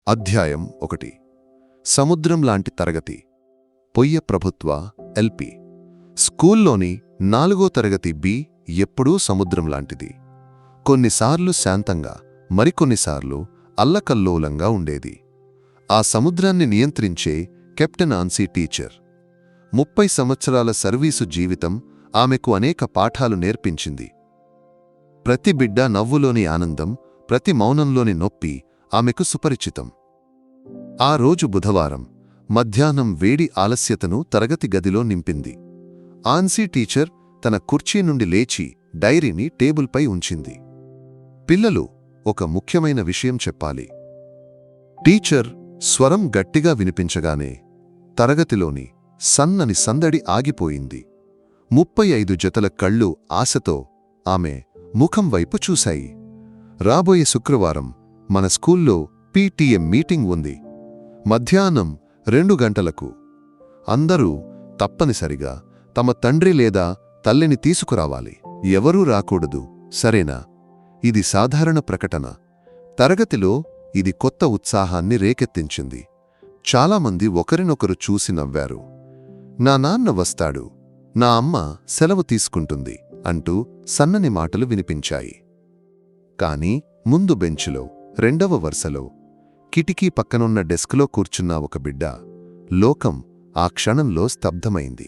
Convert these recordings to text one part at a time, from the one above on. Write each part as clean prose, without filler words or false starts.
అధ్యాయం 1 సముద్రం లాంటి తరగతి పొయ్య ప్రభుత్వ ఎల్పి స్కూల్లోని 4వ తరగతి బి ఎప్పుడూ సముద్రం లాంటిది. కొన్నిసార్లు శాంతంగా, మరికొన్నిసార్లు అల్లకల్లోలంగా ఉండేది. ఆ సముద్రాన్ని నియంత్రించే కెప్టెన్ ఆన్సీ టీచర్. 30 సంవత్సరాల సర్వీసు జీవితం ఆమెకు అనేక పాఠాలు నేర్పించింది. ప్రతి బిడ్డ నవ్వులోని ఆనందం, ప్రతి మౌనంలోని నొప్పి ఆమెకు సుపరిచితం. ఆ రోజు బుధవారం మధ్యాహ్నం వేడి ఆలస్యతను తరగతి గదిలో నింపింది. ఆన్సీ టీచర్ తన కుర్చీ నుండి లేచి డైరీని టేబుల్పై ఉంచింది. పిల్లలు, ఒక ముఖ్యమైన విషయం చెప్పాలి. టీచర్ స్వరం గట్టిగా వినిపించగానే తరగతిలోని సన్నని సందడి ఆగిపోయింది. 35 జతల కళ్ళు ఆశతో ఆమె ముఖం వైపు చూశాయి. రాబోయే శుక్రవారం మన స్కూల్లో పీటీఏ మీటింగ్ ఉంది. మధ్యాహ్నం 2 గంటలకు. అందరూ తప్పనిసరిగా తమ తండ్రి లేదా తల్లిని తీసుకురావాలి. ఎవరూ రాకూడదు, సరేనా? ఇది సాధారణ ప్రకటన. తరగతిలో ఇది కొత్త ఉత్సాహాన్ని రేకెత్తించింది. చాలామంది ఒకరినొకరు చూసి నవ్వారు. నా నాన్న వస్తాడు, నా అమ్మ సెలవు తీసుకుంటుంది అంటూ సన్నని మాటలు వినిపించాయి. కాని ముందు బెంచులో 2వ వరుసలో కిటికీ పక్కనున్న డెస్క్లో కూర్చున్న ఒక బిడ్డ లోకం ఆ క్షణంలో స్తబ్దమైంది.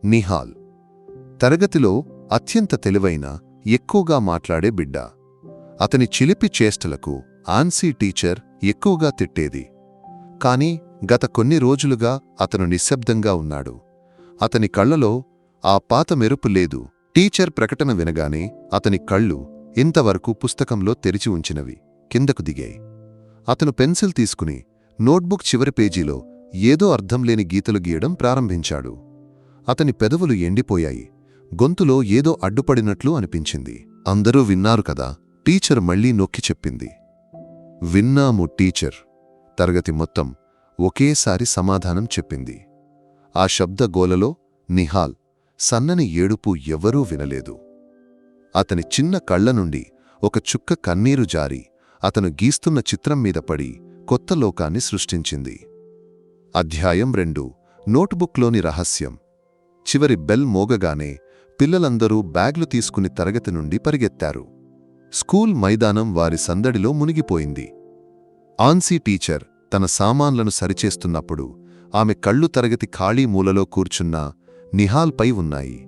నిహాల్. తరగతిలో అత్యంత తెలివైన, ఎక్కువగా మాట్లాడే బిడ్డ. అతని చిలిపి చేష్టలకు ఆన్సీ టీచర్ ఎక్కువగా తిట్టేది. కాని గత కొన్ని రోజులుగా అతను నిశ్శబ్దంగా ఉన్నాడు. అతని కళ్లలో ఆ పాత మెరుపు లేదు. టీచర్ ప్రకటన వినగానే అతని కళ్ళు ఇంతవరకు పుస్తకంలో తెరిచి ఉంచినవి కిందకు దిగాయి. అతను పెన్సిల్ తీసుకుని నోట్బుక్ చివరి పేజీలో ఏదో అర్థంలేని గీతలు గీయడం ప్రారంభించాడు. అతని పెదవులు ఎండిపోయాయి. గొంతులో ఏదో అడ్డుపడినట్లు అనిపించింది. అందరూ విన్నారు కదా? టీచర్ మళ్లీ నొక్కి చెప్పింది. విన్నాము టీచర్. తరగతి మొత్తం ఒకేసారి సమాధానం చెప్పింది. ఆ శబ్దగోలలో నిహాల్ సన్నని ఏడుపు ఎవరూ వినలేదు. అతని చిన్న కళ్ల నుండి ఒక చుక్క కన్నీరు జారి అతను గీస్తున్న చిత్రం మీద పడి కొత్త లోకాన్ని సృష్టించింది. అధ్యాయం 2 నోట్బుక్లోని రహస్యం. చివరి బెల్ మోగగానే పిల్లలందరూ బ్యాగ్లు తీసుకుని తరగతి నుండి పరిగెత్తారు. స్కూల్ మైదానం వారి సందడిలో మునిగిపోయింది. ఆన్సీ టీచర్ తన సామాన్లను సరిచేస్తున్నప్పుడు ఆమె కళ్ళు తరగతి ఖాళీ మూలలో కూర్చున్న నిహాల్పై ఉన్నాయి.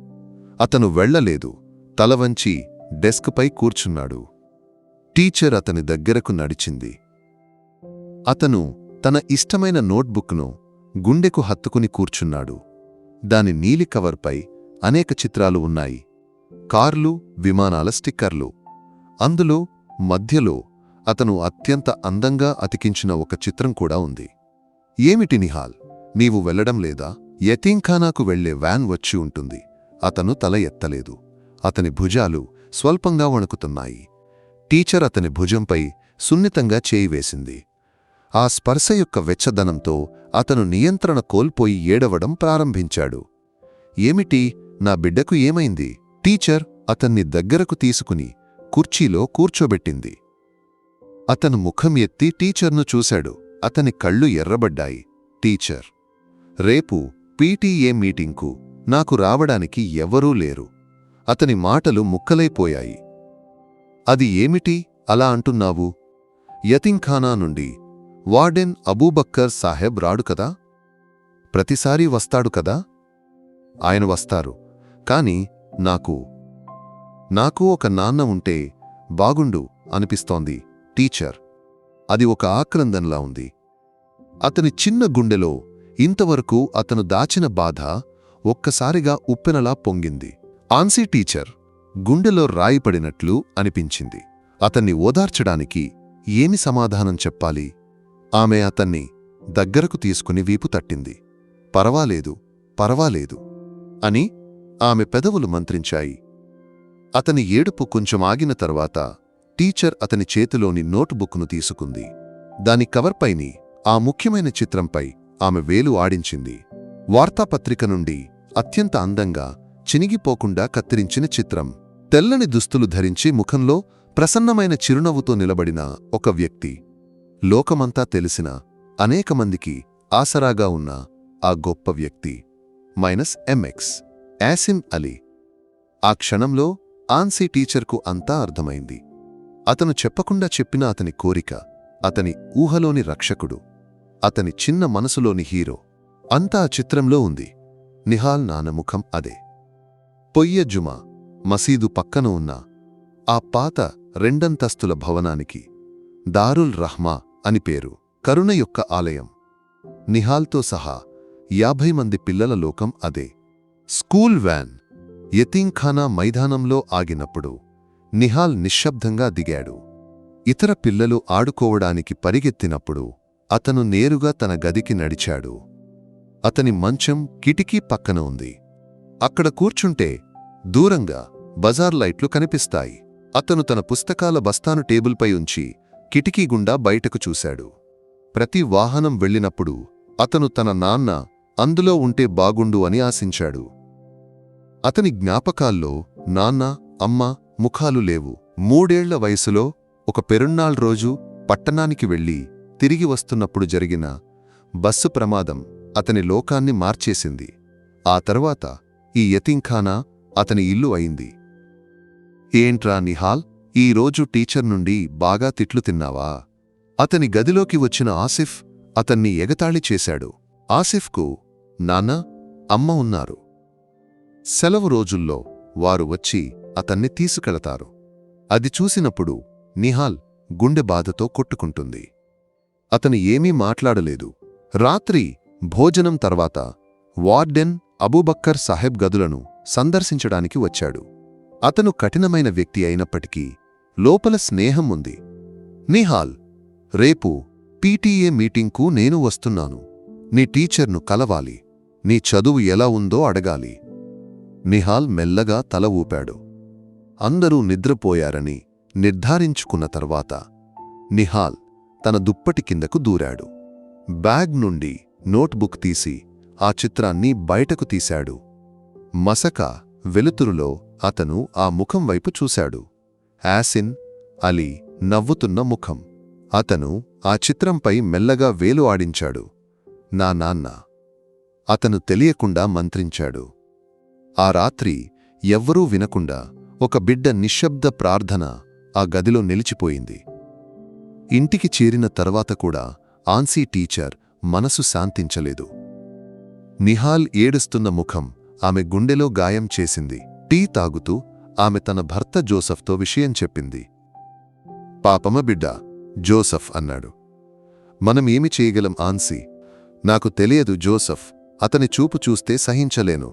అతను వెళ్లలేదు. తలవంచి డెస్క్పై కూర్చున్నాడు. టీచర్ అతని దగ్గరకు నడిచింది. అతను తన ఇష్టమైన నోట్బుక్ను గుండెకు హత్తుకుని కూర్చున్నాడు. దాని నీలి కవర్పై అనేక చిత్రాలు ఉన్నాయి. కార్లు, విమానాల స్టిక్కర్లు. అందులో మధ్యలో అతను అత్యంత అందంగా అతికించిన ఒక చిత్రం కూడా ఉంది. ఏమిటి నిహాల్, నీవు వెళ్లడం లేదా? యతీంఖానాకు వెళ్లే వ్యాన్ వచ్చి ఉంటుంది. అతను తల ఎత్తలేదు. అతని భుజాలు స్వల్పంగా వణుకుతున్నాయి. టీచర్ అతని భుజంపై సున్నితంగా చేయి వేసింది. ఆ స్పర్శ యొక్క వెచ్చదనంతో అతను నియంత్రణ కోల్పోయి ఏడవడం ప్రారంభించాడు. ఏమిటి, నా బిడ్డకు ఏమైంది? టీచర్ అతన్ని దగ్గరకు తీసుకుని కుర్చీలో కూర్చోబెట్టింది. అతను ముఖం ఎత్తి టీచర్ను చూశాడు. అతని కళ్ళు ఎర్రబడ్డాయి. టీచర్, రేపు పీటీఏ మీటింగ్కు నాకు రావడానికి ఎవరూ లేరు. అతని మాటలు ముక్కలైపోయాయి. అది ఏమిటి అలా అంటున్నావు? యతీంఖానా నుండి వార్డెన్ అబూబక్కర్ సాహెబ్ రాడు కదా? ప్రతిసారీ వస్తాడు కదా? ఆయన వస్తారు. కాని నాకు ఒక నాన్న ఉంటే బాగుండు అనిపిస్తోంది టీచర్. అది ఒక ఆక్రందనలా ఉంది. అతని చిన్న గుండెలో ఇంతవరకు అతను దాచిన బాధ ఒక్కసారిగా ఉప్పెనలా పొంగింది. ఆన్సీ టీచర్ గుండెలో రాయిపడినట్లు అనిపించింది. అతన్ని ఓదార్చడానికి ఏమి సమాధానం చెప్పాలి? ఆమె అతన్ని దగ్గరకు తీసుకుని వీపు తట్టింది. పర్వాలేదు, పర్వాలేదు అని ఆమె పెదవులు మంత్రించాయి. అతని ఏడుపు కొంచెం ఆగిన తర్వాత టీచర్ అతని చేతిలోని నోటుబుక్ను తీసుకుంది. దాని కవర్పైని ఆ ముఖ్యమైన చిత్రంపై ఆమె వేలు ఆడించింది. వార్తాపత్రిక నుండి అత్యంత అందంగా, చినిగిపోకుండా కత్తిరించిన చిత్రం. తెల్లని దుస్తులు ధరించి ముఖంలో ప్రసన్నమైన చిరునవ్వుతో నిలబడిన ఒక వ్యక్తి. లోకమంతా తెలిసిన అనేకమందికి ఆసరాగా ఉన్న ఆ గొప్ప వ్యక్తి -MX యాసిన్ అలీ. ఆ క్షణంలో ఆన్సీ టీచర్కు అంతా అర్థమైంది. అతను చెప్పకుండా చెప్పిన అతని కోరిక, అతని ఊహలోని రక్షకుడు, అతని చిన్న మనసులోని హీరో అంతా ఆ చిత్రంలో ఉంది. నిహాల్ నాన్న ముఖం అదే. పొయ్య జుమా మసీదు పక్కన ఉన్న ఆ పాత రెండంతస్తుల భవనానికి దారుల్ రహ్మా అని పేరు. కరుణ యొక్క ఆలయం. నిహాల్తో సహా 50 మంది పిల్లల లోకం అదే. స్కూల్ వ్యాన్ యతీంఖానా మైదానంలో ఆగినప్పుడు నిహాల్ నిశ్శబ్దంగా దిగాడు. ఇతర పిల్లలు ఆడుకోవడానికి పరిగెత్తినప్పుడు అతను నేరుగా తన గదికి నడిచాడు. అతని మంచం కిటికీ పక్కన ఉంది. అక్కడ కూర్చుంటే దూరంగా బజార్ లైట్లు కనిపిస్తాయి. అతను తన పుస్తకాల బస్తాను టేబుల్పై ఉంచి కిటికీ గుండా బయటకు చూశాడు. ప్రతి వాహనం వెళ్ళినప్పుడు అతను తన నాన్న అందులో ఉంటే బాగుండు అని ఆశించాడు. అతని జ్ఞాపకాల్లో నాన్న, అమ్మ ముఖాలు లేవు. 3 ఏళ్ల వయసులో ఒక పెరున్నాళ్ రోజు పట్టణానికి వెళ్ళి తిరిగి వస్తున్నప్పుడు జరిగిన బస్సు ప్రమాదం అతని లోకాన్ని మార్చేసింది. ఆ తర్వాత ఈ యతీంఖానా అతని ఇల్లు అయింది. ఏంట్రా నిహాల్, ఈరోజు టీచర్ నుండి బాగా తిట్లు తిన్నావా? అతని గదిలోకి వచ్చిన ఆసిఫ్ అతన్ని ఎగతాళి చేశాడు. ఆసిఫ్కు నాన్న, అమ్మ ఉన్నారు. సెలవు రోజుల్లో వారు వచ్చి అతన్ని తీసుకెళతారు. అది చూసినప్పుడు నిహాల్ గుండె బాధతో కొట్టుకుంటుంది. అతను ఏమీ మాట్లాడలేదు. రాత్రి భోజనం తర్వాత వార్డెన్ అబూబక్కర్ సాహెబ్ గదులను సందర్శించడానికి వచ్చాడు. అతను కఠినమైన వ్యక్తి అయినప్పటికీ లోపల స్నేహం ఉంది. నిహాల్, రేపు పీటీఏ మీటింగ్కు నేను వస్తున్నాను. నీ టీచర్ను కలవాలి. నీ చదువు ఎలా ఉందో అడగాలి. నిహాల్ మెల్లగా తల ఊపాడు. అందరూ నిద్రపోయారని నిర్ధారించుకున్న తర్వాత నిహాల్ తన దుప్పటి కిందకు దూరాడు. బ్యాగ్ నుండి నోట్బుక్ తీసి ఆ చిత్రాన్ని బయటకు తీశాడు. మసక వెలుతురులో అతను ఆ ముఖం వైపు చూశాడు. యాసిన్ అలీ నవ్వుతున్న ముఖం. అతను ఆ చిత్రంపై మెల్లగా వేలు ఆడించాడు. నా నాన్న. అతను తెలియకుండా మంత్రించాడు. ఆ రాత్రి ఎవ్వరూ వినకుండా ఒక బిడ్డ నిశ్శబ్ద ప్రార్థన ఆ గదిలో నిలిచిపోయింది. ఇంటికి చేరిన తర్వాత కూడా ఆన్సీ టీచర్ మనసు శాంతించలేదు. నిహాల్ ఏడుస్తున్న ముఖం ఆమె గుండెలో గాయం చేసింది. టీ తాగుతూ ఆమె తన భర్త జోసఫ్తో విషయం చెప్పింది. పాపమ బిడ్డ, జోసఫ్ అన్నాడు. మనం ఏమి చేయగలం ఆన్సీ? నాకు తెలియదు జోసఫ్. అతని చూపు చూస్తే సహించలేను.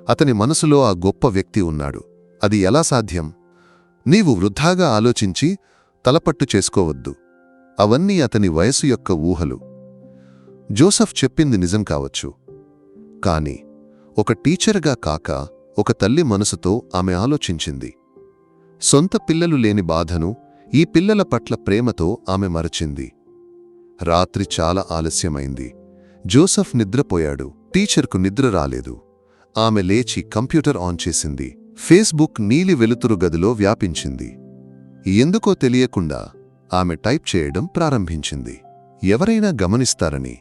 అతని మనసులో ఆ గొప్ప వ్యక్తి ఉన్నాడు. అది ఎలా సాధ్యం? నీవు వృద్ధాగా ఆలోచించి తలపట్టు చేసుకోవద్దు. అవన్నీ అతని వయసు యొక్క ఊహలు. జోసఫ్ చెప్పింది నిజం కావచ్చు. కాని ఒక టీచర్గా కాక ఒక తల్లి మనసుతో ఆమె ఆలోచించింది. సొంత పిల్లలు లేని బాధను, ఈ పిల్లల పట్ల ప్రేమతో ఆమె మరచింది. రాత్రి చాలా ఆలస్యమైంది. జోసఫ్ నిద్రపోయాడు. టీచర్కు నిద్ర రాలేదు. ఆమె లేచి కంప్యూటర్ ఆన్ చేసింది. ఫేస్బుక్ నీలి వెలుతురు గదిలో వ్యాపించింది. ఎందుకో తెలియకుండా ఆమె టైప్ చేయడం ప్రారంభించింది. ఎవరైనా గమనిస్తారని,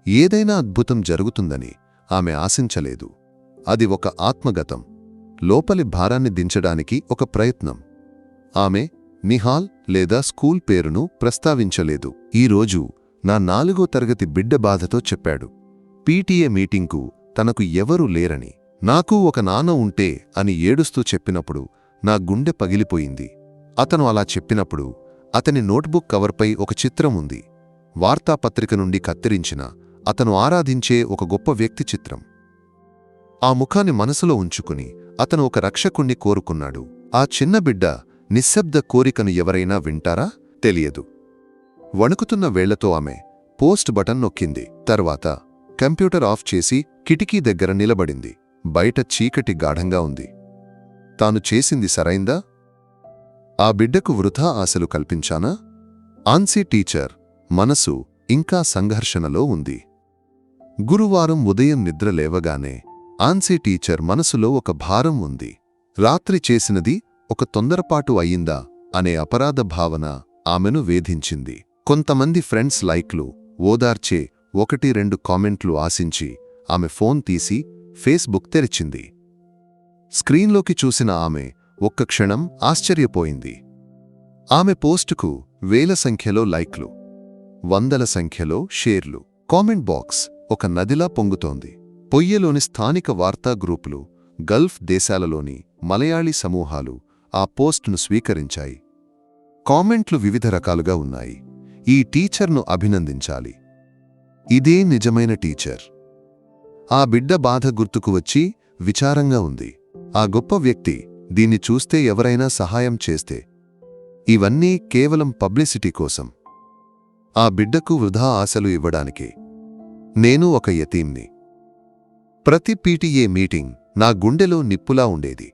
ఏదైనా అద్భుతం జరుగుతుందని ఆమె ఆశించలేదు. అది ఒక ఆత్మగతం, లోపలి భారాన్ని దించడానికి ఒక ప్రయత్నం. ఆమె నిహాల్ లేదా స్కూల్ పేరును ప్రస్తావించలేదు. ఈరోజు నా 4వ తరగతి బిడ్డ బాధతో చెప్పాడు. పీటీఏ మీటింగ్కు తనకు ఎవరూ లేరని, నాకూ ఒక నాన్న ఉంటే అని ఏడుస్తూ చెప్పినప్పుడు నా గుండె పగిలిపోయింది. అతను అలా చెప్పినప్పుడు అతని నోట్బుక్ కవర్పై ఒక చిత్రం ఉంది. వార్తాపత్రిక నుండి కత్తిరించిన అతను ఆరాధించే ఒక గొప్ప వ్యక్తి చిత్రం. ఆ ముఖాన్ని మనసులో ఉంచుకుని అతను ఒక రక్షకుణ్ణి కోరుకున్నాడు. ఆ చిన్న బిడ్డ నిశ్శబ్ద కోరికను ఎవరైనా వింటారా? తెలియదు. వణుకుతున్న వేళ్లతో ఆమె పోస్ట్ బటన్ నొక్కింది. తర్వాత కంప్యూటర్ ఆఫ్ చేసి కిటికీ దగ్గర నిలబడింది. బయట చీకటి గాఢంగా ఉంది. తాను చేసింది సరైందా? ఆ బిడ్డకు వృథా ఆశలు కల్పించానా? ఆన్సీ టీచర్ మనసు ఇంకా సంఘర్షణలో ఉంది. గురువారం ఉదయం నిద్ర లేవగానే ఆన్సీ టీచర్ మనసులో ఒక భారం ఉంది. రాత్రి చేసినది ఒక తొందరపాటు అయ్యిందా అనే అపరాధ భావన ఆమెను వేధించింది. కొంతమంది ఫ్రెండ్స్ లైక్లు, ఓదార్చే 1-2 కామెంట్లు ఆశించి ఆమె ఫోన్ తీసి ఫేస్బుక్ తెరిచింది. స్క్రీన్లోకి చూసిన ఆమె ఒక్క క్షణం ఆశ్చర్యపోయింది. ఆమె పోస్టుకు వేల సంఖ్యలో లైక్లు, వందల సంఖ్యలో షేర్లు. కామెంట్ బాక్స్ ఒక నదిలా పొంగుతోంది. పొయ్యలోని స్థానిక వార్తా గ్రూపులు, గల్ఫ్ దేశాలలోని మలయాళీ సమూహాలు ఆ పోస్టును స్వీకరించాయి. కామెంట్లు వివిధ రకాలుగా ఉన్నాయి. ఈ టీచర్ను అభినందించాలి. ఇదే నిజమైన టీచర్. ఆ బిడ్డ బాధ గుర్తుకు వచ్చి విచారంగా ఉంది. ఆ గొప్ప వ్యక్తి దీన్ని చూస్తే ఎవరైనా సహాయం చేస్తే. ఇవన్నీ కేవలం పబ్లిసిటీ కోసం. ఆ బిడ్డకు వృధా ఆశలు ఇవ్వడానికే. నేను ఒక యతీంని. ప్రతి పీటీఏ మీటింగ్ నా గుండెలో నిప్పులా ఉండేది.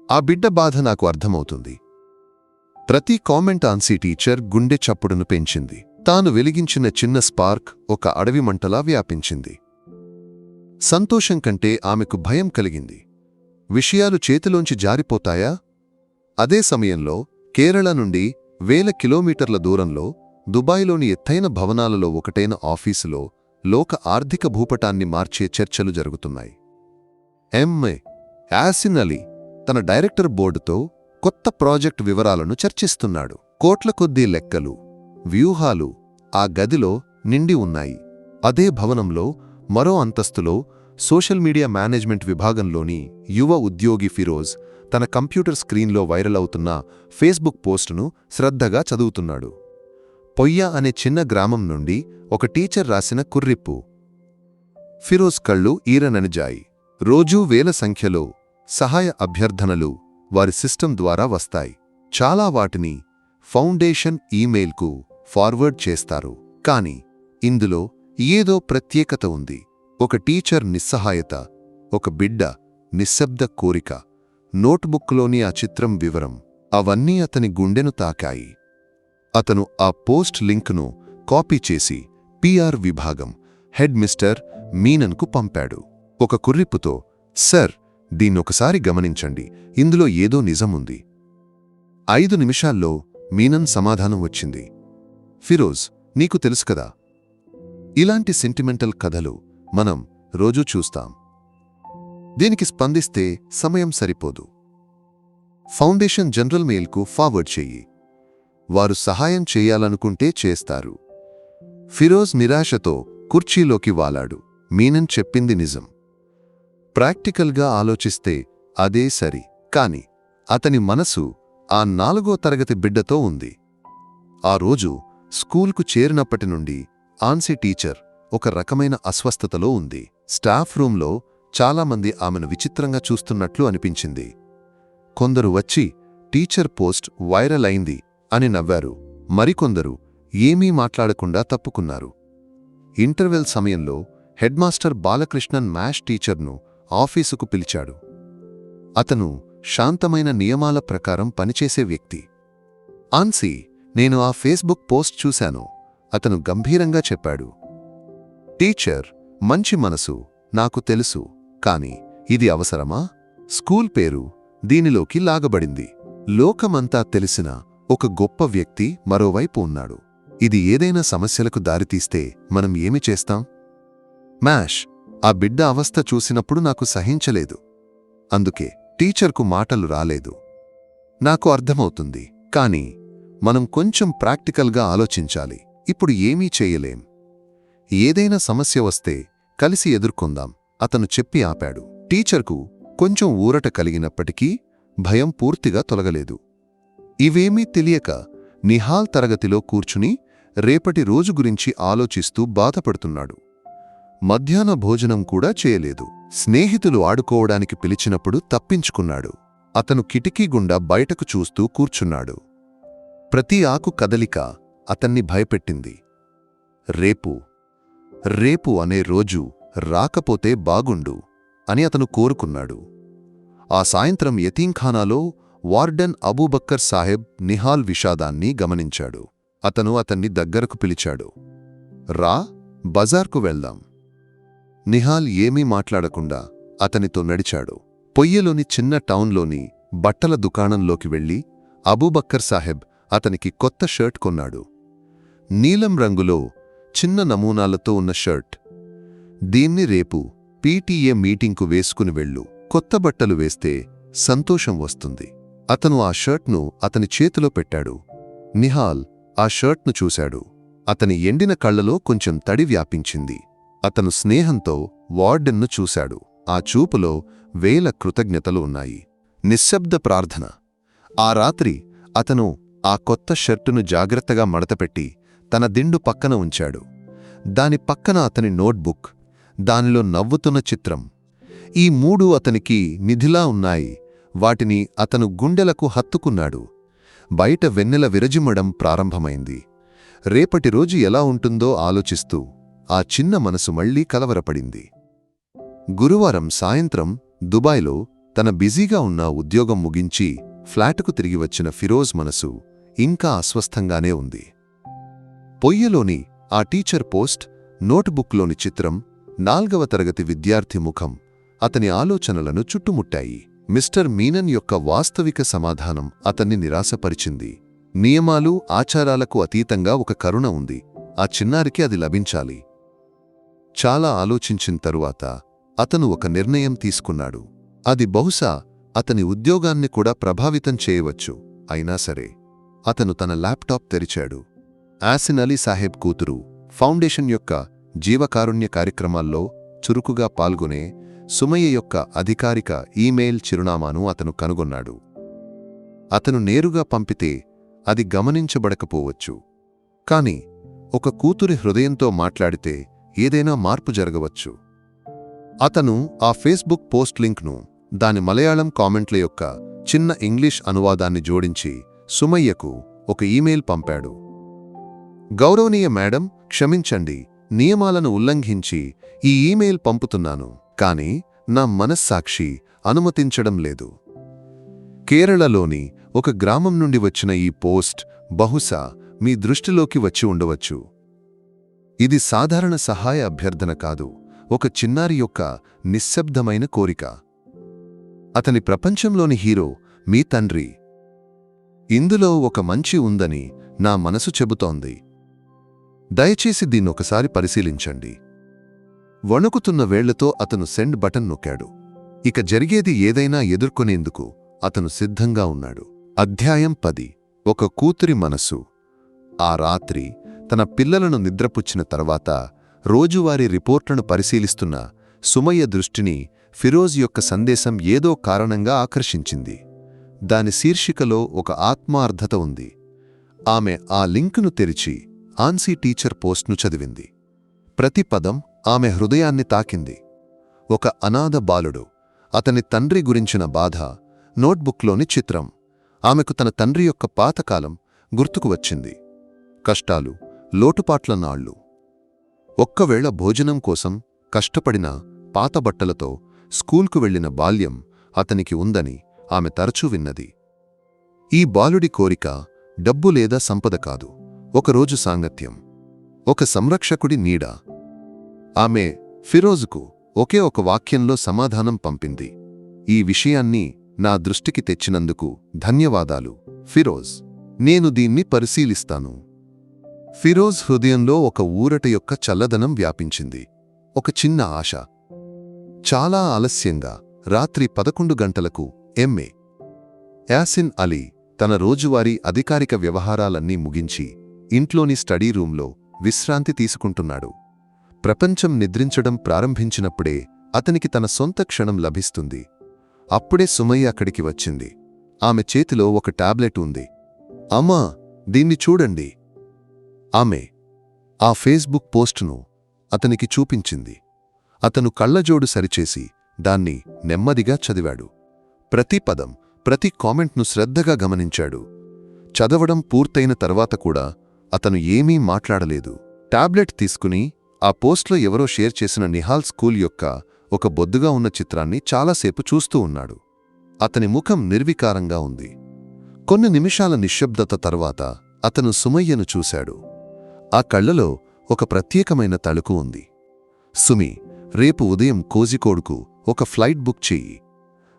ఆ బిడ్డ బాధ నాకు అర్థమవుతుంది. ప్రతి కామెంట్ ఆన్సీ టీచర్ గుండె చప్పుడును పెంచింది. తాను వెలిగించిన చిన్న స్పార్క్ ఒక అడవి మంటలా వ్యాపించింది. సంతోషం కంటే ఆమెకు భయం కలిగింది. విషయాలు చేతిలోంచి జారిపోతాయా? అదే సమయంలో కేరళ నుండి వేల కిలోమీటర్ల దూరంలో దుబాయ్లోని ఎత్తైన భవనాలలో ఒకటైన ఆఫీసులో లోక ఆర్థిక భూపటాన్ని మార్చే చర్చలు జరుగుతున్నాయి. ఎంఏ యాసిన్ అలీ తన డైరెక్టర్ బోర్డుతో కొత్త ప్రాజెక్ట్ వివరాలను చర్చిస్తున్నాడు. కోట్ల కొద్దీ లెక్కలు, వ్యూహాలు ఆ గదిలో నిండి ఉన్నాయి. అదే భవనంలో మరో అంతస్తులో సోషల్ మీడియా మేనేజ్మెంట్ విభాగంలోని యువ ఉద్యోగి ఫిరోజ్ తన కంప్యూటర్ స్క్రీన్లో వైరల్ అవుతున్న ఫేస్బుక్ పోస్టును శ్రద్ధగా చదువుతున్నాడు. పొయ్య అనే చిన్న గ్రామం నుండి ఒక టీచర్ రాసిన కుర్రిప్పు. ఫిరోజ్ కళ్ళు ఈరననిజాయి. రోజూ వేల సంఖ్యలో సహాయ అభ్యర్థనలు వారి సిస్టమ్ ద్వారా వస్తాయి. చాలా వాటిని ఫౌండేషన్ ఈమెయిల్కు ఫార్వర్డ్ చేస్తారు. కాని ఇందులో ఏదో ప్రత్యేకత ఉంది. ఒక టీచర్ నిస్సహాయత, ఒక బిడ్డ నిశ్శబ్ద కోరిక, నోట్బుక్లోని ఆ చిత్రం వివరం అవన్నీ అతని గుండెను తాకాయి. అతను ఆ పోస్ట్ లింక్ను కాపీ చేసి పిఆర్ విభాగం హెడ్ మిస్టర్ మీనన్కు పంపాడు. ఒక కుర్రిప్పుతో, సర్, దీన్నొకసారి గమనించండి, ఇందులో ఏదో నిజముంది. 5 నిమిషాల్లో మీనన్ సమాధానం వచ్చింది. ఫిరోజ్, నీకు తెలుసు కదా, ఇలాంటి సెంటిమెంటల్ కథలు మనం రోజూ చూస్తాం. దీనికి స్పందిస్తే సమయం సరిపోదు. ఫౌండేషన్ జనరల్ మెయిల్కు ఫార్వర్డ్ చెయ్యి. వారు సహాయం చేయాలనుకుంటే చేస్తారు. ఫిరోజ్ నిరాశతో కుర్చీలోకి వాలాడు. మీనన్ చెప్పింది నిజం. ప్రాక్టికల్గా ఆలోచిస్తే అదే సరి. కాని అతని మనసు ఆ 4వ తరగతి బిడ్డతో ఉంది. ఆ రోజు స్కూల్కు చేరినప్పటి నుండి ఆన్సీ టీచర్ ఒక రకమైన అస్వస్థతలో ఉంది. స్టాఫ్ రూంలో చాలామంది ఆమెను విచిత్రంగా చూస్తున్నట్లు అనిపించింది. కొందరు వచ్చి టీచర్ పోస్ట్ వైరల్ అయింది అని నవ్వారు. మరికొందరు ఏమీ మాట్లాడకుండా తప్పుకున్నారు. ఇంటర్వెల్ సమయంలో హెడ్మాస్టర్ బాలకృష్ణన్ మ్యాథ్స్ టీచర్ను ఆఫీసుకు పిలిచాడు. అతను శాంతమైన నియమాల ప్రకారం పనిచేసే వ్యక్తి. ఆన్సీ, నేను ఆ ఫేస్బుక్ పోస్ట్ చూశాను, అతను గంభీరంగా చెప్పాడు. టీచర్, మంచి మనసు, నాకు తెలుసు, కాని ఇది అవసరమా? స్కూల్ పేరు దీనిలోకి లాగబడింది. లోకమంతా తెలిసిన ఒక గొప్ప వ్యక్తి మరోవైపు ఉన్నాడు. ఇది ఏదైనా సమస్యలకు దారితీస్తే మనం ఏమి చేస్తాం? మ్యాష్ ఆ బిడ్డ అవస్థ చూసినప్పుడు నాకు సహించలేదు. అందుకే టీచర్కు మాటలు రాలేదు. నాకు అర్థమవుతుంది, కాని మనం కొంచెం ప్రాక్టికల్గా ఆలోచించాలి. ఇప్పుడు ఏమీ చేయలేం. ఏదైనా సమస్య వస్తే కలిసి ఎదుర్కొందాం, అతను చెప్పి ఆపాడు. టీచర్కు కొంచెం ఊరట కలిగినప్పటికీ భయం పూర్తిగా తొలగలేదు. ఇవేమీ తెలియక నిహాల్ తరగతిలో కూర్చుని రేపటి రోజు గురించి ఆలోచిస్తూ బాధపడుతున్నాడు. మధ్యాహ్న భోజనం కూడా చేయలేదు. స్నేహితులు ఆడుకోవడానికి పిలిచినప్పుడు తప్పించుకున్నాడు. అతను కిటికీ గుండా బయటకు చూస్తూ కూర్చున్నాడు. ప్రతి ఆకు కదలిక అతన్ని భయపెట్టింది. రేపు అనే రోజు రాకపోతే బాగుండు అని అతను కోరుకున్నాడు. ఆ సాయంత్రం యతీంఖానాలో వార్డెన్ అబూబక్కర్ సాహెబ్ నిహాల్ విషాదాన్ని గమనించాడు. అతను అతన్ని దగ్గరకు పిలిచాడు. రా, బజార్కు వెళ్దాం. నిహాల్ ఏమీ మాట్లాడకుండా అతనితో నడిచాడు. పొయ్యలోని చిన్న టౌన్లోని బట్టల దుకాణంలోకి వెళ్లి అబూబక్కర్ సాహెబ్ అతనికి కొత్త షర్ట్ కొన్నాడు. నీలం రంగులో చిన్న నమూనాలతో ఉన్న షర్ట్. దీన్ని రేపు పీటీఏ మీటింగ్కు వేసుకుని వెళ్ళు. కొత్త బట్టలు వేస్తే సంతోషం వస్తుంది. అతను ఆ షర్ట్ను అతని చేతిలో పెట్టాడు. నిహాల్ ఆ షర్ట్ను చూశాడు. అతని ఎండిన కళ్లలో కొంచెం తడి వ్యాపించింది. అతను స్నేహంతో వార్డెన్ను చూశాడు. ఆ చూపులో వేల కృతజ్ఞతలు ఉన్నాయి. నిశ్శబ్ద ప్రార్థన. ఆ రాత్రి అతను ఆ కొత్త షర్టును జాగ్రత్తగా మడతపెట్టి తన దిండు పక్కన ఉంచాడు. దాని పక్కన అతని నోట్బుక్, దానిలో నవ్వుతున్న చిత్రం. ఈ మూడు అతనికి నిధిలా ఉన్నాయి. వాటిని అతను గుండెలకు హత్తుకున్నాడు. బయట వెన్నెల విరజిమ్మడం ప్రారంభమైంది. రేపటి రోజు ఎలా ఉంటుందో ఆలోచిస్తూ ఆ చిన్న మనసు మళ్లీ కలవరపడింది. గురువారం సాయంత్రం దుబాయ్లో తన బిజీగా ఉన్న ఉద్యోగం ముగించి ఫ్లాటుకు తిరిగి వచ్చిన ఫిరోజ్ మనసు ఇంకా అస్వస్థంగానే ఉంది. పొయ్యిలోని ఆ టీచర్ పోస్ట్, నోట్బుక్లోని చిత్రం, 4వ తరగతి విద్యార్థి ముఖం అతని ఆలోచనలను చుట్టుముట్టాయి. మిస్టర్ మీనన్ యొక్క వాస్తవిక సమాధానం అతన్ని నిరాశపరిచింది. నియమాలు, ఆచారాలకు అతీతంగా ఒక కరుణ ఉంది. ఆ చిన్నారికి అది లభించాలి. చాలా ఆలోచించిన తరువాత అతను ఒక నిర్ణయం తీసుకున్నాడు. అది బహుశా అతని ఉద్యోగాన్ని కూడా ప్రభావితం చేయవచ్చు. అయినా సరే అతను తన ల్యాప్టాప్ తెరిచాడు. యాసిన్ అలీ సాహెబ్ కూతురు ఫౌండేషన్ యొక్క జీవకారుణ్య కార్యక్రమాల్లో చురుకుగా పాల్గొనే సుమయ్య యొక్క అధికారిక ఈమెయిల్ చిరునామాను అతను కనుగొన్నాడు. అతను నేరుగా పంపితే అది గమనించబడకపోవచ్చు. కాని ఒక కూతురి హృదయంతో మాట్లాడితే ఏదైనా మార్పు జరగవచ్చు. అతను ఆ ఫేస్బుక్ పోస్ట్ లింక్ను, దాని మలయాళం కామెంట్ల యొక్క చిన్న ఇంగ్లీష్ అనువాదాన్ని జోడించి సుమయ్యకు ఒక ఈమెయిల్ పంపాడు. గౌరవనీయ మేడం, క్షమించండి, నియమాలను ఉల్లంఘించి ఈ ఈమెయిల్ పంపుతున్నాను. కాని నా మనస్సాక్షి అనుమతించడం లేదు. కేరళలోని ఒక గ్రామం నుండి వచ్చిన ఈ పోస్ట్ బహుశా మీ దృష్టిలోకి వచ్చి ఉండవచ్చు. ఇది సాధారణ సహాయ అభ్యర్థన కాదు, ఒక చిన్నారి యొక్క నిశ్శబ్దమైన కోరిక. అతని ప్రపంచంలోని హీరో మీ తండ్రి. ఇందులో ఒక మంచి ఉందని నా మనసు చెబుతోంది. దయచేసి దీన్నొకసారి పరిశీలించండి. వణుకుతున్న వేళ్లతో అతను సెండ్ బటన్ నొక్కాడు. ఇక జరిగేది ఏదైనా ఎదుర్కొనేందుకు అతను సిద్ధంగా ఉన్నాడు. అధ్యాయం 10. ఒక కూతురి మనసు. ఆ రాత్రి తన పిల్లలను నిద్రపుచ్చిన తర్వాత రోజువారీ రిపోర్ట్లను పరిశీలిస్తున్న సుమయ్య దృష్టిని ఫిరోజ్ యొక్క సందేశం ఏదో కారణంగా ఆకర్షించింది. దాని శీర్షికలో ఒక ఆత్మార్థత ఉంది. ఆమె ఆ లింకును తెరిచి ఆన్సీ టీచర్ పోస్ట్ను చదివింది. ప్రతి పదం ఆమె హృదయాన్ని తాకింది. ఒక అనాథ బాలుడు, అతని తండ్రి గురించిన బాధ, నోట్బుక్లోని చిత్రం. ఆమెకు తన తండ్రి యొక్క పాతకాలం గుర్తుకు వచ్చింది. కష్టాలు, లోటుపాట్ల నాళ్లు. ఒక్కవేళ భోజనం కోసం కష్టపడిన పాత బట్టలతో స్కూల్కు వెళ్లిన బాల్యం అతనికి ఉందని ఆమె తరచూ విన్నది. ఈ బాలుడి కోరిక డబ్బు లేదా సంపద కాదు, ఒకరోజు సాంగత్యం, ఒక సంరక్షకుడి నీడ. ఆమె ఫిరోజుకు ఒకే ఒక వాక్యంలో సమాధానం పంపింది. ఈ విషయాన్ని నా దృష్టికి తెచ్చినందుకు ధన్యవాదాలు ఫిరోజ్. నేను దీన్ని పరిశీలిస్తాను. ఫిరోజ్ హృదయంలో ఒక ఊరట యొక్క చల్లదనం వ్యాపించింది. ఒక చిన్న ఆశ. చాలా ఆలస్యంగా రాత్రి 11 గంటలకు ఎంఏ యాసిన్ అలీ తన రోజువారీ అధికారిక వ్యవహారాలన్నీ ముగించి ఇంట్లోని స్టడీ రూంలో విశ్రాంతి తీసుకుంటున్నాడు. ప్రపంచం నిద్రించడం ప్రారంభించినప్పుడే అతనికి తన సొంత క్షణం లభిస్తుంది. అప్పుడే సుమయ్య అక్కడికి వచ్చింది. ఆమె చేతిలో ఒక టాబ్లెట్ ఉంది. అమ్మా, దీన్ని చూడండి. ఆమె ఆ ఫేస్బుక్ పోస్టును అతనికి చూపించింది. అతను కళ్లజోడు సరిచేసి దాన్ని నెమ్మదిగా చదివాడు. ప్రతి పదం, ప్రతి కామెంట్ను శ్రద్ధగా గమనించాడు. చదవడం పూర్తయిన తర్వాత కూడా అతను ఏమీ మాట్లాడలేదు. టాబ్లెట్ తీసుకుని ఆ పోస్ట్లో ఎవరో షేర్ చేసిన నిహాల్ స్కూల్ యొక్క ఒక బొద్దుగా ఉన్న చిత్రాన్ని చాలాసేపు చూస్తూ ఉన్నాడు. అతని ముఖం నిర్వికారంగా ఉంది. కొన్ని నిమిషాల నిశ్శబ్దత తర్వాత అతను సుమయ్యను చూశాడు. ఆ కళ్లలో ఒక ప్రత్యేకమైన తళుకు ఉంది. సుమి, రేపు ఉదయం కోజికోడ్కు ఒక ఫ్లైట్ బుక్ చెయ్యి.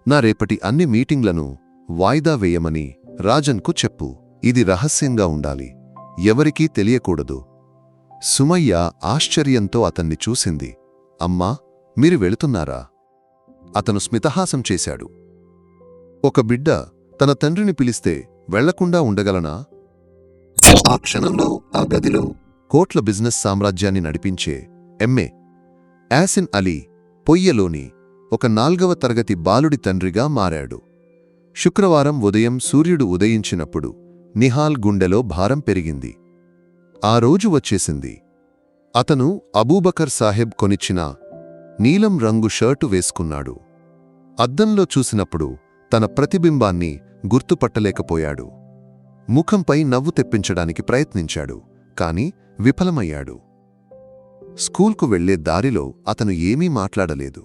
నా రేపటి అన్ని మీటింగ్లను వాయిదా వేయమని రాజన్కు చెప్పు. ఇది రహస్యంగా ఉండాలి. ఎవరికీ తెలియకూడదు. సుమయ్య ఆశ్చర్యంతో అతన్ని చూసింది. అమ్మా, మీరు వెళుతున్నారా? అతను స్మితహాసం చేశాడు. ఒక బిడ్డ తన తండ్రిని పిలిస్తే వెళ్లకుండా ఉండగలనా? ఆ క్షణంలో ఆ గదిలో కోట్ల బిజినెస్ సామ్రాజ్యాన్ని నడిపించే ఎంఏ యాసిన్ అలీ పొయ్యలోని ఒక 4వ తరగతి బాలుడి తండ్రిగా మారాడు. శుక్రవారం ఉదయం సూర్యుడు ఉదయించినప్పుడు నిహాల్ గుండెలో భారం పెరిగింది. ఆ రోజు వచ్చేసింది. అతను అబూబకర్ సాహెబ్ కొనిచ్చిన నీలం రంగు షర్టు వేసుకున్నాడు. అద్దంలో చూసినప్పుడు తన ప్రతిబింబాన్ని గుర్తుపట్టలేకపోయాడు. ముఖంపై నవ్వు తెప్పించడానికి ప్రయత్నించాడు, కాని విఫలమయ్యాడు. స్కూల్కు వెళ్లే దారిలో అతను ఏమీ మాట్లాడలేదు.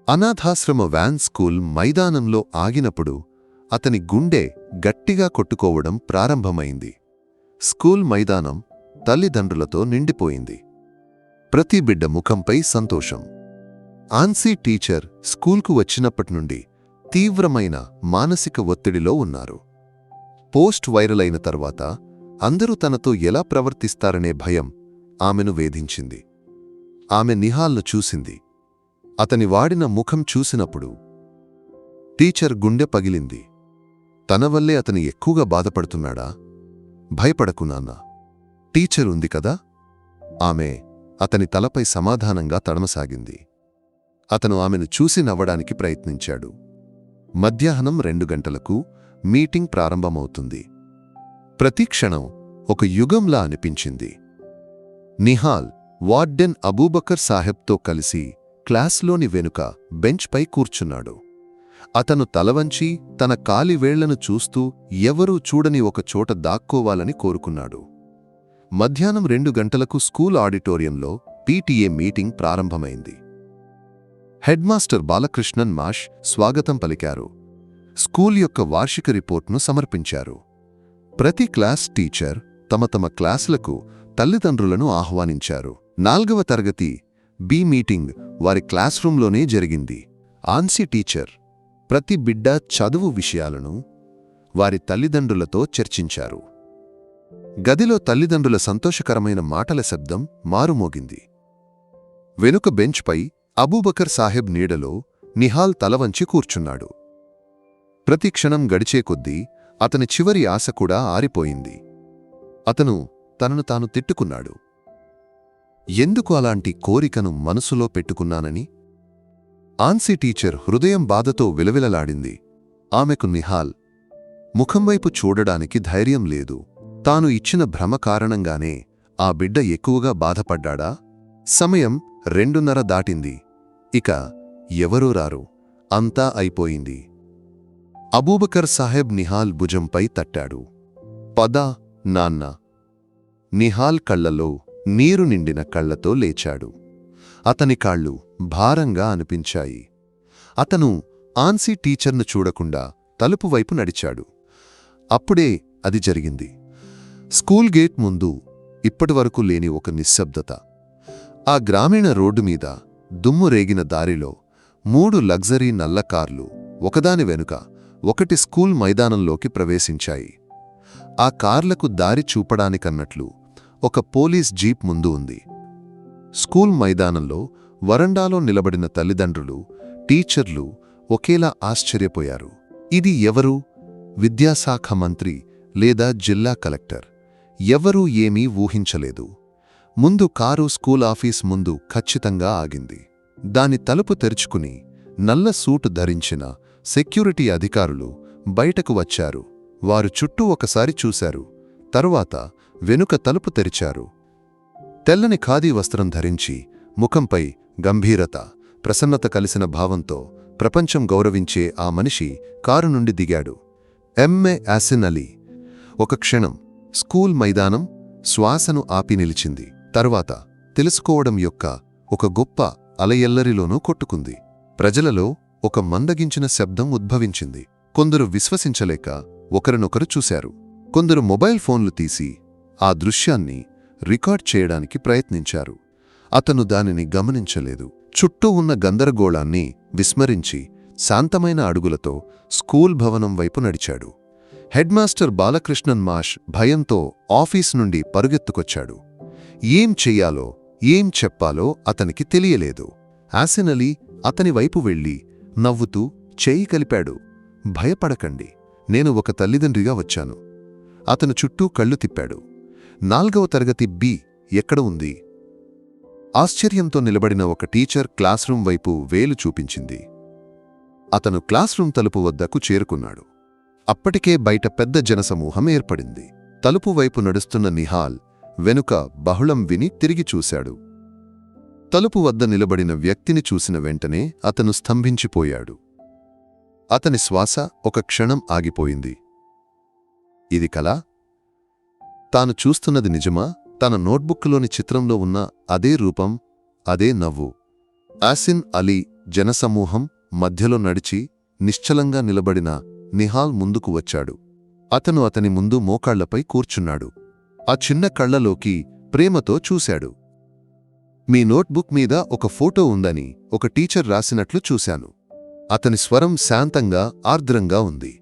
అనాథాశ్రమ వ్యాన్ స్కూల్ మైదానంలో ఆగినప్పుడు అతని గుండె గట్టిగా కొట్టుకోవడం ప్రారంభమైంది. స్కూల్ మైదానం తల్లిదండ్రులతో నిండిపోయింది. ప్రతి బిడ్డ ముఖంపై సంతోషం. ఆన్సీ టీచర్ స్కూల్కు వచ్చినప్పటినుండి తీవ్రమైన మానసిక ఒత్తిడిలో ఉన్నారు. పోస్ట్ వైరల్ అయిన తర్వాత అందరూ తనతో ఎలా ప్రవర్తిస్తారనే భయం ఆమెను వేధించింది. ఆమె నిహాల్ను చూసింది. అతని వాడిన ముఖం చూసినప్పుడు టీచర్ గుండె పగిలింది. తన వల్లే అతను ఎక్కువగా బాధపడుతున్నాడా? భయపడకు నాన్నా, టీచర్ ఉంది కదా. ఆమె అతని తలపై సమాధానంగా తడమసాగింది. అతను ఆమెను చూసి నవ్వడానికి ప్రయత్నించాడు. మధ్యాహ్నం 2 గంటలకు మీటింగ్ ప్రారంభమవుతుంది. ప్రతి క్షణం ఒక యుగంలా అనిపించింది. నిహాల్ వార్డెన్ అబూబకర్ సాహెబ్తో కలిసి క్లాస్లోని వెనుక బెంచ్పై కూర్చున్నాడు. అతను తలవంచి తన కాలివేళ్లను చూస్తూ ఎవరూ చూడని ఒక చోట దాక్కోవాలని కోరుకున్నాడు. మధ్యాహ్నం 2 గంటలకు స్కూల్ ఆడిటోరియంలో పీటీఏ మీటింగ్ ప్రారంభమైంది. హెడ్మాస్టర్ బాలకృష్ణన్ మాష్ స్వాగతం పలికారు. స్కూల్ యొక్క వార్షిక రిపోర్ట్ను సమర్పించారు. ప్రతి క్లాస్ టీచర్ తమ తమ క్లాసులకు తల్లిదండ్రులను ఆహ్వానించారు. 4వ తరగతి బి మీటింగ్ వారి క్లాస్ రూంలోనే జరిగింది. ఆన్సీ టీచర్ ప్రతి బిడ్డ చదువు విషయాలను వారి తల్లిదండ్రులతో చర్చించారు. గదిలో తల్లిదండ్రుల సంతోషకరమైన మాటల శబ్దం మారుమోగింది. వెనుక బెంచ్పై అబూబకర్ సాహెబ్ నీడలో నిహాల్ తలవంచి కూర్చున్నాడు. ప్రతి క్షణం గడిచే కొద్దీ అతని చివరి ఆశ కూడా ఆరిపోయింది. అతను తనను తాను తిట్టుకున్నాడు. ఎందుకు అలాంటి కోరికను మనసులో పెట్టుకున్నానని? ఆన్సీ టీచర్ హృదయం బాధతో విలవిలలాడింది. ఆమెకు నిహాల్ ముఖంవైపు చూడడానికి ధైర్యం లేదు. తాను ఇచ్చిన భ్రమ కారణంగానే ఆ బిడ్డ ఎక్కువగా బాధపడ్డాడా? సమయం 2:30 దాటింది. ఇక ఎవరూ రారు. అంతా అయిపోయింది. అబూబకర్ సాహెబ్ నిహాల్ భుజంపై తట్టాడు. పద నాన్న. నిహాల్ కళ్లలో నీరు నిండిన కళ్లతో లేచాడు. అతని కాళ్ళు భారంగా అనిపించాయి. అతను ఆన్సీ టీచర్ను చూడకుండా తలుపు వైపు నడిచాడు. అప్పుడే అది జరిగింది. స్కూల్ గేట్ ముందు ఇప్పటివరకు లేని ఒక నిశ్శబ్దత. ఆ గ్రామీణ రోడ్డు మీద దుమ్ము రేగిన దారిలో 3 లగ్జరీ నల్ల కార్లు ఒకదాని వెనుక ఒకటి స్కూల్ మైదానంలోకి ప్రవేశించాయి. ఆ కార్లకు దారి చూపడానికన్నట్లు ఒక పోలీస్ జీప్ ముందు ఉంది. స్కూల్ మైదానంలో వరండాలో నిలబడిన తల్లిదండ్రులు, టీచర్లు ఒకేలా ఆశ్చర్యపోయారు. ఇది ఎవరు? విద్యాశాఖ మంత్రి లేదా జిల్లా కలెక్టర్? ఎవరూ ఏమీ ఊహించలేదు. ముందు కారు స్కూల్ ఆఫీస్ ముందు ఖచ్చితంగా ఆగింది. దాని తలుపు తెరుచుకుని నల్ల సూటు ధరించిన సెక్యూరిటీ అధికారులు బయటకు వచ్చారు. వారు చుట్టూ ఒకసారి చూశారు. తరువాత వెనుక తలుపు తెరిచారు. తెల్లని ఖాదీ వస్త్రం ధరించి ముఖంపై గంభీరత, ప్రసన్నత కలిసిన భావంతో ప్రపంచం గౌరవించే ఆ మనిషి కారు నుండి దిగాడు. ఎంఏ యాసిన్ అలీ. ఒక క్షణం స్కూల్ మైదానం శ్వాసను ఆపి నిలిచింది. తరువాత తెలుసుకోవడం యొక్క ఒక గొప్ప అలయెల్లరిలోనూ కొట్టుకుంది. ప్రజలలో ఒక మందగించిన శబ్దం ఉద్భవించింది. కొందరు విశ్వసించలేక ఒకరినొకరు చూశారు. కొందరు మొబైల్ ఫోన్లు తీసి ఆ దృశ్యాన్ని రికార్డ్ చేయడానికి ప్రయత్నించారు. అతను దానిని గమనించలేదు. చుట్టూ ఉన్న గందరగోళాన్ని విస్మరించి శాంతమైన అడుగులతో స్కూల్ భవనం వైపు నడిచాడు. హెడ్మాస్టర్ బాలకృష్ణన్ మాష్ భయంతో ఆఫీస్ నుండి పరుగెత్తుకొచ్చాడు. ఏం చెయ్యాలో ఏం చెప్పాలో అతనికి తెలియలేదు. యాసిన్ అలీ అతని వైపు వెళ్ళి నవ్వుతూ చేయి కలిపాడు. భయపడకండి, నేను ఒక తల్లిదండ్రిగా వచ్చాను. అతను చుట్టూ కళ్ళు తిప్పాడు. 4వ తరగతి బి ఎక్కడ ఉంది? ఆశ్చర్యంతో నిలబడిన ఒక టీచర్ క్లాస్రూమ్ వైపు వేలు చూపించింది. అతను క్లాస్రూమ్ తలుపు వద్దకు చేరుకున్నాడు. అప్పటికే బయట పెద్ద జనసమూహం ఏర్పడింది. తలుపు వైపు నడుస్తున్న నిహాల్ వెనుక బహుళం విని తిరిగి చూశాడు. తలుపు వద్ద నిలబడిన వ్యక్తిని చూసిన వెంటనే అతను స్తంభించిపోయాడు. అతని శ్వాస ఒక క్షణం ఆగిపోయింది. ఇది కలా? తాను చూస్తున్నది నిజమా? తన నోట్బుక్లోని చిత్రంలో ఉన్న అదే రూపం, అదే నవ్వు. యాసిన్ అలీ జనసమూహం మధ్యలో నడిచి నిశ్చలంగా నిలబడిన నిహాల్ ముందుకు వచ్చాడు. అతను అతని ముందు మోకాళ్లపై కూర్చున్నాడు. ఆ చిన్న కళ్లలోకి ప్రేమతో చూశాడు. మీ నోట్బుక్ మీద ఒక ఫోటో ఉందని ఒక టీచర్ రాసినట్లు చూశాను. అతని స్వరం శాంతంగా ఆర్ద్రంగా ఉంది.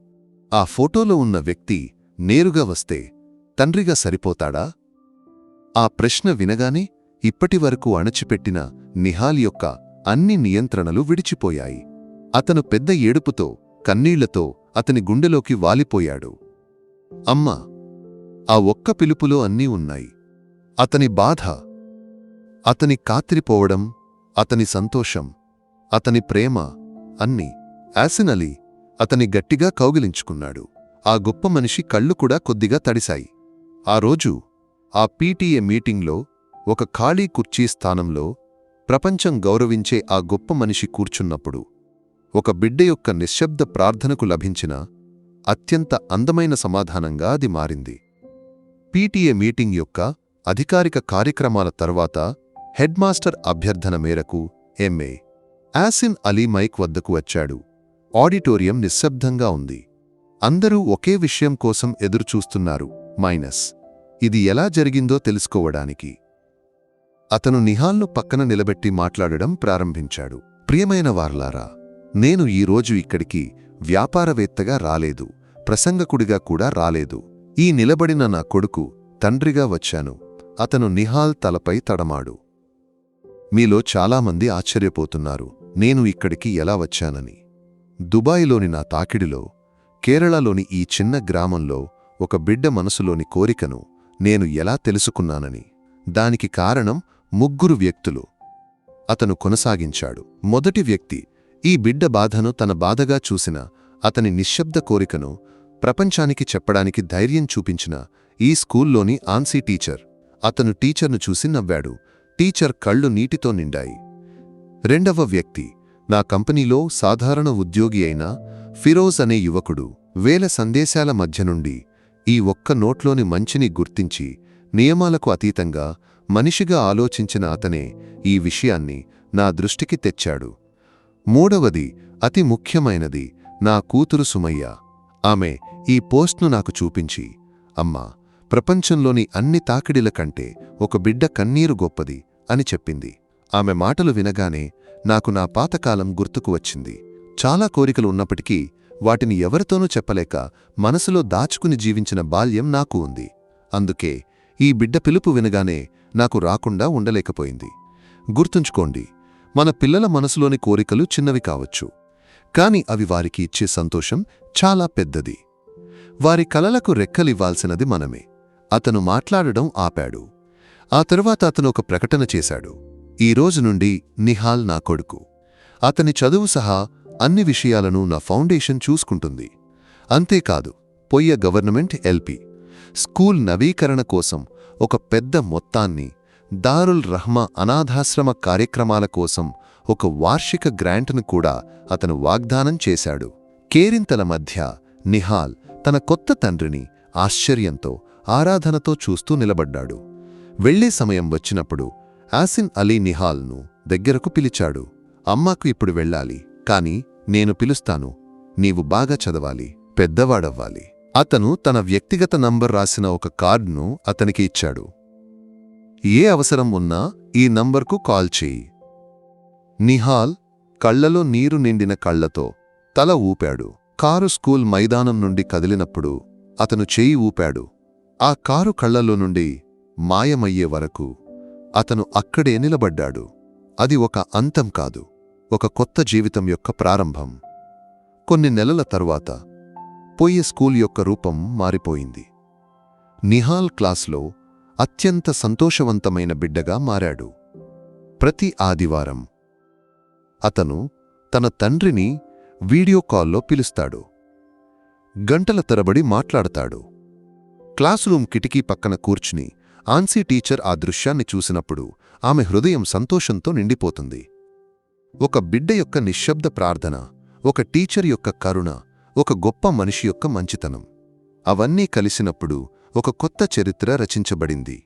ఆ ఫోటోలో ఉన్న వ్యక్తి నేరుగా వస్తే తండ్రిగా సరిపోతాడా? ఆ ప్రశ్న వినగానే ఇప్పటివరకు అణచిపెట్టిన నిహాల్ యొక్క అన్ని నియంత్రణలు విడిచిపోయాయి. అతను పెద్ద ఏడుపుతో కన్నీళ్లతో అతని గుండెలోకి వాలిపోయాడు. అమ్మా! ఆ ఒక్క పిలుపులో అన్నీ ఉన్నాయి. అతని బాధ, అతని కాత్రిపోవడం, అతని సంతోషం, అతని ప్రేమ, అన్నీ. యాసిన్ అలీ అతని గట్టిగా కౌగిలించుకున్నాడు. ఆ గొప్ప మనిషి కళ్ళు కూడా కొద్దిగా తడిశాయి. ఆ రోజు ఆ పీటీఏ మీటింగ్లో ఒక ఖాళీ కుర్చీ స్థానంలో ప్రపంచం గౌరవించే ఆ గొప్ప మనిషి కూర్చున్నప్పుడు ఒక బిడ్డ యొక్క నిశ్శబ్ద ప్రార్థనకు లభించిన అత్యంత అందమైన సమాధానంగా అది మారింది. పీటీఏ మీటింగ్ యొక్క అధికారిక కార్యక్రమాల తర్వాత హెడ్మాస్టర్ అభ్యర్థన మేరకు ఎంఏ యాసిన్ అలీ మైక్ వద్దకు వచ్చాడు. ఆడిటోరియం నిశ్శబ్దంగా ఉంది. అందరూ ఒకే విషయం కోసం ఎదురుచూస్తున్నారు, ఇది ఎలా జరిగిందో తెలుసుకోవడానికి. అతను నిహాల్ను పక్కన నిలబెట్టి మాట్లాడడం ప్రారంభించాడు. ప్రియమైన వారలారా, నేను ఈరోజు ఇక్కడికి వ్యాపారవేత్తగా రాలేదు, ప్రసంగకుడిగా కూడా రాలేదు. ఈ నిలబడిన నా కొడుకు తండ్రిగా వచ్చాను. అతను నిహాల్ తలపై తడమాడు. మీలో చాలామంది ఆశ్చర్యపోతున్నారు నేను ఇక్కడికి ఎలా వచ్చానని. దుబాయిలోని నా తాకిడిలో, కేరళలోని ఈ చిన్న గ్రామంలో ఒక బిడ్డ మనసులోని కోరికను నేను ఎలా తెలుసుకున్నానని. దానికి కారణం 3 వ్యక్తులు. అతను కొనసాగించాడు. మొదటి వ్యక్తి ఈ బిడ్డ బాధను తన బాధగా చూసిన, అతని నిశ్శబ్ద కోరికను ప్రపంచానికి చెప్పడానికి ధైర్యం చూపించిన ఈ స్కూల్లోని ఆన్సీ టీచర్. అతను టీచర్ను చూసి నవ్వాడు. టీచర్ కళ్ళు నీటితో నిండాయి. రెండవ వ్యక్తి నా కంపెనీలో సాధారణ ఉద్యోగి అయిన ఫిరోజ్ అనే యువకుడు. వేల సందేశాల మధ్య నుండి ఈ ఒక్క నోట్లోని మంచిని గుర్తించి నియమాలకు అతీతంగా మనిషిగా ఆలోచించిన అతనే ఈ విషయాన్ని నా దృష్టికి తెచ్చాడు. మూడవది, అతి ముఖ్యమైనది, నా కూతురు సుమయ్య. ఆమె ఈ పోస్ట్ను నాకు చూపించి, అమ్మా, ప్రపంచంలోని అన్ని తాకిడిల కంటే ఒక బిడ్డ కన్నీరు గొప్పది అని చెప్పింది. ఆమె మాటలు వినగానే నాకు నా పాతకాలం గుర్తుకు వచ్చింది. చాలా కోరికలు ఉన్నప్పటికీ వాటిని ఎవరితోనూ చెప్పలేక మనసులో దాచుకుని జీవించిన బాల్యం నాకు ఉంది. అందుకే ఈ బిడ్డ పిలుపు వినగానే నాకు రాకుండా ఉండలేకపోయింది. గుర్తుంచుకోండి, మన పిల్లల మనసులోని కోరికలు చిన్నవి కావచ్చు, కాని అవి వారికి ఇచ్చే సంతోషం చాలా పెద్దది. వారి కలలకు రెక్కలివ్వాల్సినది మనమే. అతను మాట్లాడడం ఆపాడు. ఆ తరువాత అతను ఒక ప్రకటన చేశాడు. ఈ రోజు నుండి నిహాల్ నా కొడుకు. అతని చదువు సహా అన్ని విషయాలను నా ఫౌండేషన్ చూసుకుంటుంది. అంతేకాదు, పొయ్య గవర్నమెంట్ ఎల్పి స్కూల్ నవీకరణ కోసం ఒక పెద్ద మొత్తాన్ని, దారుల్ రహ్మా అనాథాశ్రమ కార్యక్రమాల కోసం ఒక వార్షిక గ్రాంట్ను కూడా అతను వాగ్దానం చేశాడు. కేరింతల మధ్య నిహాల్ తన కొత్త తండ్రిని ఆశ్చర్యంతో, ఆరాధనతో చూస్తూ నిలబడ్డాడు. వెళ్లే సమయం వచ్చినప్పుడు యాసిన్ అలీ నిహాల్ను దగ్గరకు పిలిచాడు. అమ్మాకు ఇప్పుడు వెళ్ళాలి, కాని నేను పిలుస్తాను. నీవు బాగా చదవాలి, పెద్దవాడవ్వాలి. అతను తన వ్యక్తిగత నంబర్ రాసిన ఒక కార్డును అతనికి ఇచ్చాడు. ఏ అవసరం ఉన్నా ఈ నంబర్కు కాల్ చేయి. నిహాల్ కళ్లలో నీరు నిండిన కళ్లతో తల ఊపాడు. కారు స్కూల్ మైదానం నుండి కదిలినప్పుడు అతను చేయి ఊపాడు. ఆ కారు కళ్లలో నుండి మాయమయ్యే వరకు అతను అక్కడే నిలబడ్డాడు. అది ఒక అంతం కాదు, ఒక కొత్త జీవితం యొక్క ప్రారంభం. కొన్ని నెలల తరువాత పొయ్యే స్కూల్ యొక్క రూపం మారిపోయింది. నిహాల్ క్లాస్లో అత్యంత సంతోషవంతమైన బిడ్డగా మారాడు. ప్రతి ఆదివారం అతను తన తండ్రిని వీడియో కాల్లో పిలుస్తాడు. గంటల తరబడి మాట్లాడతాడు. క్లాసురూమ్ కిటికీ పక్కన కూర్చుని ఆన్సీ టీచర్ ఆ దృశ్యాన్ని చూసినప్పుడు ఆమె హృదయం సంతోషంతో నిండిపోతుంది. ఒక బిడ్డ యొక్క నిశ్శబ్ద ప్రార్థన, ఒక టీచర్ యొక్క కరుణ, ఒక గొప్ప మనిషి యొక్క మంచితనం, అవన్నీ కలిసినప్పుడు ఒక కొత్త చరిత్ర రచించబడింది.